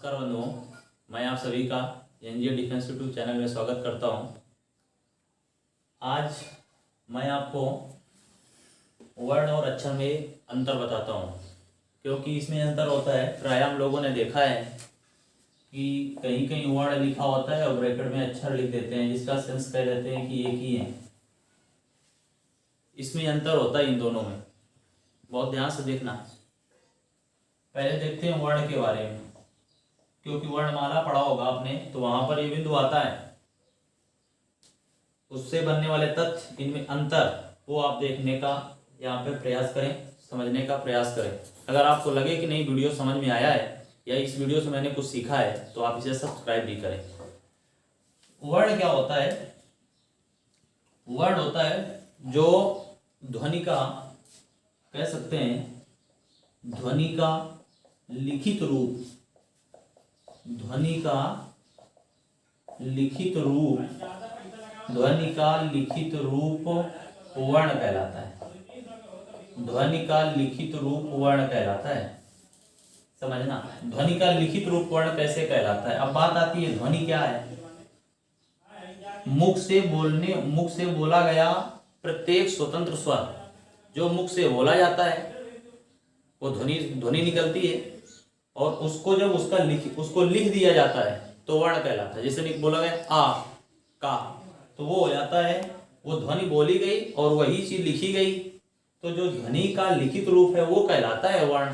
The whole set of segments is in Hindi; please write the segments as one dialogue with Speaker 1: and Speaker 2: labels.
Speaker 1: नमस्कार बंधुओं, मैं आप सभी का एनजीए डिफेंस यूट्यूब चैनल में स्वागत करता हूं। आज मैं आपको वर्ण और अक्षर में अंतर बताता हूं, क्योंकि इसमें अंतर होता है। प्राय हम लोगों ने देखा है कि कहीं कहीं वर्ण लिखा होता है और ब्रैकेट में अक्षर लिख देते हैं, जिसका सेंस कह देते हैं कि एक ही है। इसमें अंतर होता है इन दोनों में, बहुत ध्यान से देखना। पहले देखते हैं वर्ण के बारे में, क्योंकि वर्णमाला पढ़ा होगा आपने, तो वहां पर ये बिंदु आता है, उससे बनने वाले तथ्य, इनमें अंतर, वो आप देखने का यहाँ पे प्रयास करें, समझने का प्रयास करें। अगर आपको लगे कि नहीं वीडियो समझ में आया है या इस वीडियो से मैंने कुछ सीखा है, तो आप इसे सब्सक्राइब भी करें। वर्ण क्या होता है? वर्ण होता है जो ध्वनि का, कह सकते हैं ध्वनि का लिखित रूप, ध्वनि का लिखित रूप, ध्वनि का लिखित रूप वर्ण कहलाता है। ध्वनि का लिखित रूप वर्ण कहलाता है, समझना। ध्वनि का लिखित रूप वर्ण कैसे कहलाता है? अब बात आती है ध्वनि क्या है। मुख से बोला गया प्रत्येक स्वतंत्र स्वर, जो मुख से बोला जाता है वो ध्वनि निकलती है, और उसको जब उसको लिख दिया जाता है तो वर्ण कहलाता है। जैसे बोला गया आ का, तो वो हो जाता है, वो ध्वनि बोली गई और वही चीज लिखी गई, तो जो ध्वनि का लिखित रूप है वो कहलाता है वर्ण।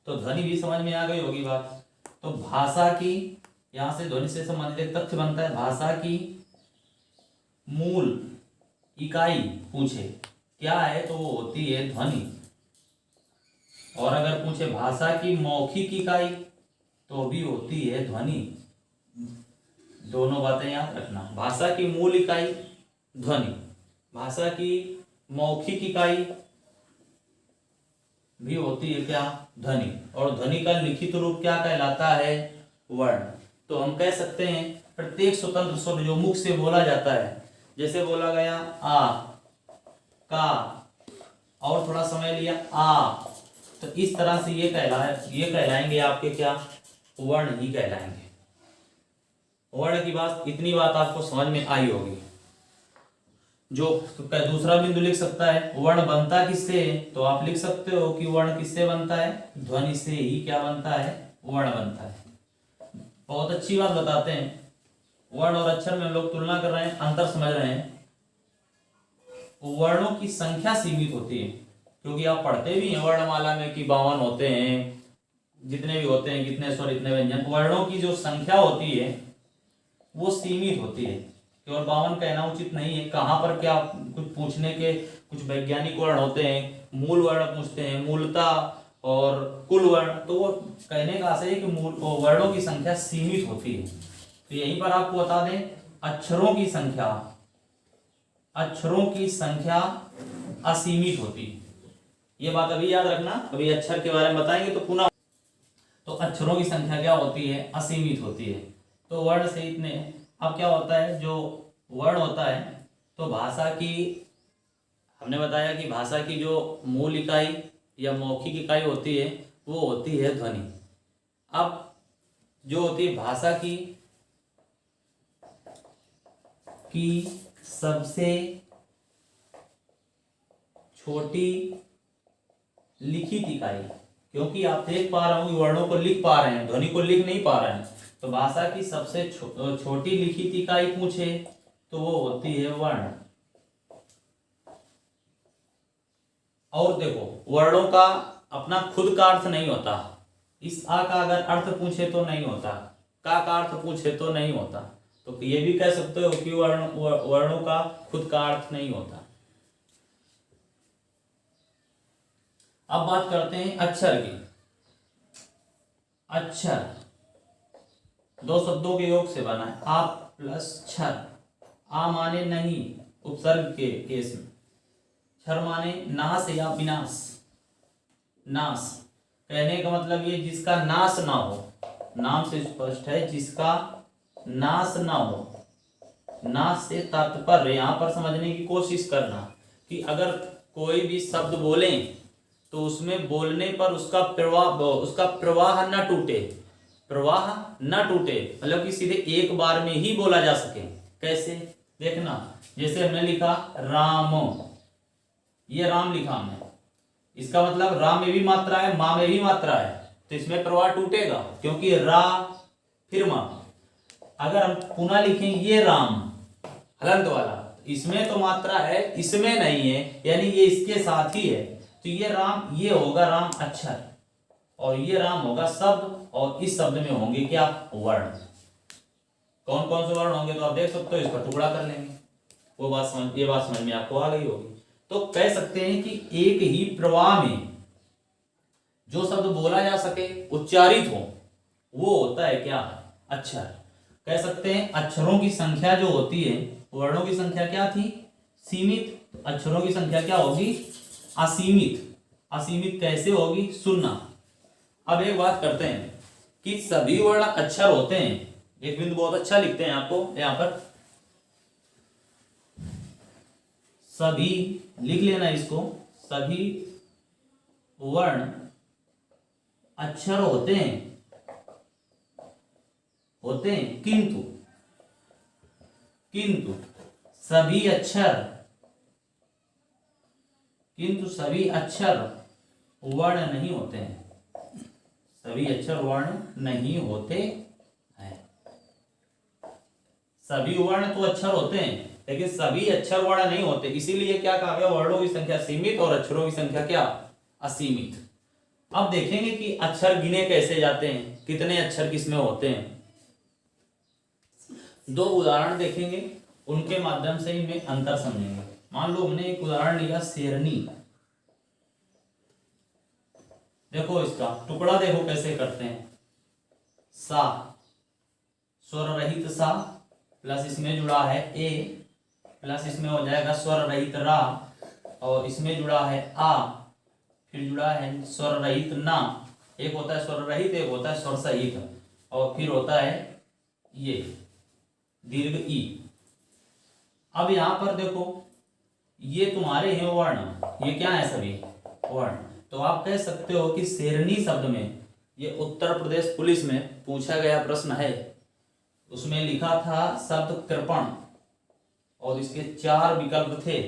Speaker 1: तो ध्वनि भी समझ में आ गई होगी बात। तो भाषा की, यहां से ध्वनि से संबंधित एक तथ्य बनता है। भाषा की मूल इकाई पूछे क्या है, तो वो होती है ध्वनि। और अगर पूछे भाषा की मौखिक इकाई, तो भी होती है ध्वनि। दोनों बातें याद रखना। भाषा की मूल इकाई ध्वनि, भाषा की मौखिक इकाई भी होती है क्या? ध्वनि। और ध्वनि का लिखित रूप क्या कहलाता है? वर्ण। तो हम कह सकते हैं प्रत्येक स्वतंत्र स्वर जो मुख से बोला जाता है, जैसे बोला गया आ का, और थोड़ा समय लिया आ, तो इस तरह से ये कहलाएंगे आपके क्या? वर्ण ही कहलाएंगे। वर्ण की बात, इतनी बात आपको समझ में आई होगी। जो दूसरा बिंदु लिख सकता है, वर्ण बनता किससे है? तो आप लिख सकते हो कि वर्ण किससे बनता है? ध्वनि से ही क्या बनता है? वर्ण बनता है। बहुत अच्छी बात बताते हैं। वर्ण और अक्षर में हम लोग तुलना कर रहे हैं, अंतर समझ रहे हैं। वर्णों की संख्या सीमित होती है, क्योंकि आप पढ़ते भी हैं वर्णमाला में कि 52 होते हैं, जितने भी होते हैं, कितने स्वर इतने व्यंजन। वर्णों की जो संख्या होती है वो सीमित होती है, केवल 52 कहना उचित नहीं है। कहाँ पर क्या कुछ पूछने के कुछ वैज्ञानिक वर्ण होते हैं, मूल वर्ण पूछते हैं, मूलता और कुल वर्ण, तो वो कहने का आशय है कि मूल वर्णों की संख्या सीमित होती है। तो यहीं पर आपको बता दें, अक्षरों की संख्या असीमित होती है। ये बात अभी याद रखना, अभी अक्षर के बारे में बताएंगे तो पुनः। तो अक्षरों की संख्या क्या होती है? असीमित होती है। तो वर्ण से इतने। अब क्या होता है, जो वर्ण होता है, तो भाषा की, हमने बताया कि भाषा की जो मूल इकाई या मौखिक इकाई होती है वो होती है ध्वनि। अब जो होती है भाषा की सबसे छोटी लिखित इकाई, क्योंकि आप देख पा रहे हो वर्णों को लिख पा रहे हैं, ध्वनि को लिख नहीं पा रहे हैं, तो भाषा की सबसे छोटी लिखित इकाई पूछे तो वो होती है वर्ण। और देखो, वर्णों का अपना खुद का अर्थ नहीं होता। इस आ का अगर अर्थ पूछे तो नहीं होता, का अर्थ पूछे तो नहीं होता। तो ये भी कह सकते हो कि वर्णों का खुद का अर्थ नहीं होता। अब बात करते हैं अक्षर की। अक्षर दो शब्दों के योग से बना है, आ प्लस क्षर। आ माने नहीं, उपसर्ग के केस में। क्षर माने नाश या विनाश। नाश कहने का मतलब ये जिसका नाश ना हो, नाम से स्पष्ट है, जिसका नाश ना हो। नाश से तात्पर्य यहां पर समझने की कोशिश करना कि अगर कोई भी शब्द बोलें तो उसमें बोलने पर उसका प्रवाह न टूटे, प्रवाह न टूटे, मतलब कि सीधे एक बार में ही बोला जा सके। कैसे देखना, जैसे हमने लिखा राम, ये राम लिखा हमने, इसका मतलब रा में भी मात्रा है, माँ में भी मात्रा है, तो इसमें प्रवाह टूटेगा क्योंकि रा फिर माँ। अगर हम पुनः लिखें ये राम हलंत वाला, इसमें तो मात्रा है, इसमें नहीं है, यानी ये इसके साथ ही है, तो ये राम, ये होगा राम अक्षर और ये राम होगा शब्द, और इस शब्द में होंगे क्या, वर्ण। कौन कौन से वर्ण होंगे तो आप देख सकते हो, इसका टुकड़ा कर लेंगे, वो बात समझ, ये बात समझ में आपको आ गई होगी। तो कह सकते हैं कि एक ही प्रवाह में जो शब्द बोला जा सके, उच्चारित हो, वो होता है क्या, अक्षर। कह सकते हैं अक्षरों की संख्या जो होती है, वर्णों की संख्या क्या थी, सीमित, अक्षरों की संख्या क्या होगी, असीमित। असीमित कैसे होगी, सुनना। अब एक बात करते हैं कि सभी वर्ण अक्षर होते हैं, एक बिंदु बहुत अच्छा लिखते हैं आपको यहां पर, सभी लिख लेना इसको, सभी वर्ण अक्षर होते हैं, किंतु सभी अक्षर वर्ण नहीं होते हैं, सभी अक्षर वर्ण नहीं होते हैं। सभी वर्ण तो अक्षर होते हैं लेकिन सभी अक्षर वर्ण नहीं होते, इसीलिए क्या कहा गया, वर्णों की संख्या सीमित और अक्षरों की संख्या क्या, असीमित। अब देखेंगे कि अक्षर गिने कैसे जाते हैं, कितने अक्षर किसमें होते हैं। दो उदाहरण देखेंगे, उनके माध्यम से ही में अंतर समझेंगे। मान लो हमने एक उदाहरण लिया शेरनी, देखो इसका टुकड़ा देखो कैसे करते हैं, सा, स्वर रहित सा, प्लस इसमें जुड़ा है ए, प्लस इसमें हो जाएगा स्वर रहित रा, और इसमें जुड़ा है आ, फिर जुड़ा है स्वर रहित ना, एक होता है स्वर रहित, एक होता है स्वर सहित, और फिर होता है ये दीर्घ ई। अब यहां पर देखो ये तुम्हारे हैं वर्ण, ये क्या है, सभी वर्ण। तो आप कह सकते हो कि शेरनी शब्द में, ये उत्तर प्रदेश पुलिस में पूछा गया प्रश्न है, उसमें लिखा था शब्द कृपण और इसके 4 विकल्प थे,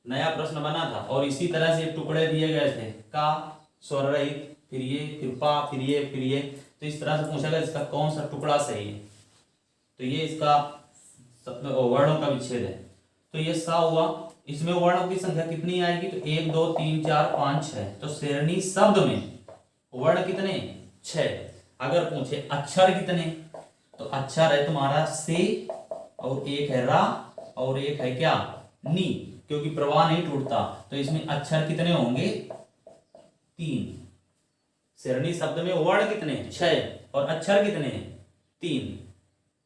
Speaker 1: नया प्रश्न बना था और इसी तरह से टुकड़े दिए गए थे, का, स्वर रहित, फिर ये, फिर पा, फिर ये, तो इस तरह से पूछा गया इसका कौन सा टुकड़ा सही है। तो ये इसका वर्णों का विच्छेद है। तो ये सा हुआ, इसमें वर्णों की संख्या कितनी आएगी, तो 1 2 3 4 5 6, तो शेरनी शब्द में वर्ण कितने, 6। अगर पूछे अक्षर कितने, तो अक्षर है तुम्हारा से, और एक है रा, और एक है क्या, नी, क्योंकि प्रवाह नहीं टूटता, तो इसमें अक्षर कितने होंगे, 3। शेरनी शब्द में वर्ण कितने, 6, और अक्षर कितने, 3।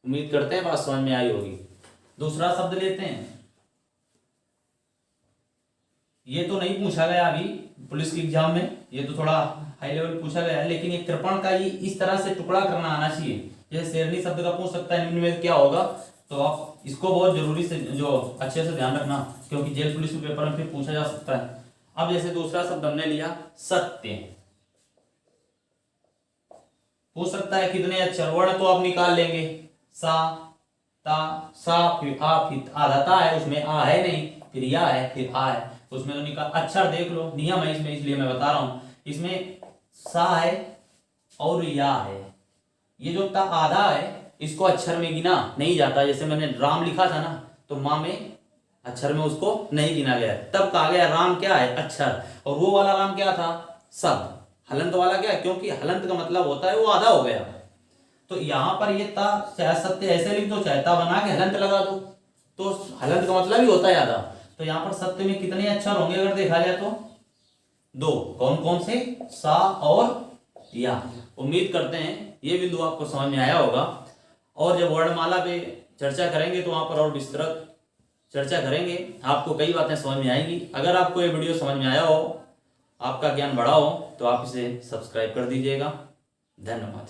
Speaker 1: उम्मीद करते हैं बात समझ में आई होगी। दूसरा शब्द लेते हैं, ये तो नहीं पूछा गया अभी पुलिस के एग्जाम में, ये तो थोड़ा हाई लेवल पूछा गया है, लेकिन ये कृपण का ये इस तरह से टुकड़ा करना आना चाहिए। जैसे शेरनी शब्द का पूछ सकता है, निम्न में क्या होगा, तो आप इसको बहुत जरूरी से जो अच्छे से ध्यान रखना, क्योंकि जेल पुलिस के पेपर में फिर पूछा जा सकता है। अब जैसे दूसरा शब्द हमने लिया सत्य, पूछ सकता है कितने अक्षर, वर्ण तो आप निकाल लेंगे, सा, ता, सा, फिर आ, फिर आधा है, उसमें आ है नहीं, फिर या है, फिर आ है, उसमें तो निकाल। अक्षर देख लो, नियम है इसमें, इसलिए मैं बता रहा हूं, इसमें सा है और या है, ये जो आधा है इसको अक्षर में गिना नहीं जाता। जैसे मैंने राम लिखा था ना, तो माँ में अक्षर में उसको नहीं गिना गया, तब कहा गया राम क्या है, अक्षर, और वो वाला राम क्या था, शब्द। हलंत वाला क्या है, क्योंकि हलंत का मतलब होता है वो आधा हो गया, तो यहां पर ये ता, चाहे सत्य ऐसे लिख दो, चाहे ता बना के हलंत लगा दो, तो हलंत का मतलब ही होता है आधा। तो यहाँ पर सत्य में कितने अक्षर होंगे अगर देखा जाए तो 2, कौन कौन से, सा और या। उम्मीद करते हैं ये बिंदु आपको समझ में आया होगा, और जब वर्णमाला पे चर्चा करेंगे तो वहां पर और विस्तृत चर्चा करेंगे, आपको कई बातें समझ में आएंगी। अगर आपको ये वीडियो समझ में आया हो, आपका ज्ञान बढ़ा हो, तो आप इसे सब्सक्राइब कर दीजिएगा। धन्यवाद।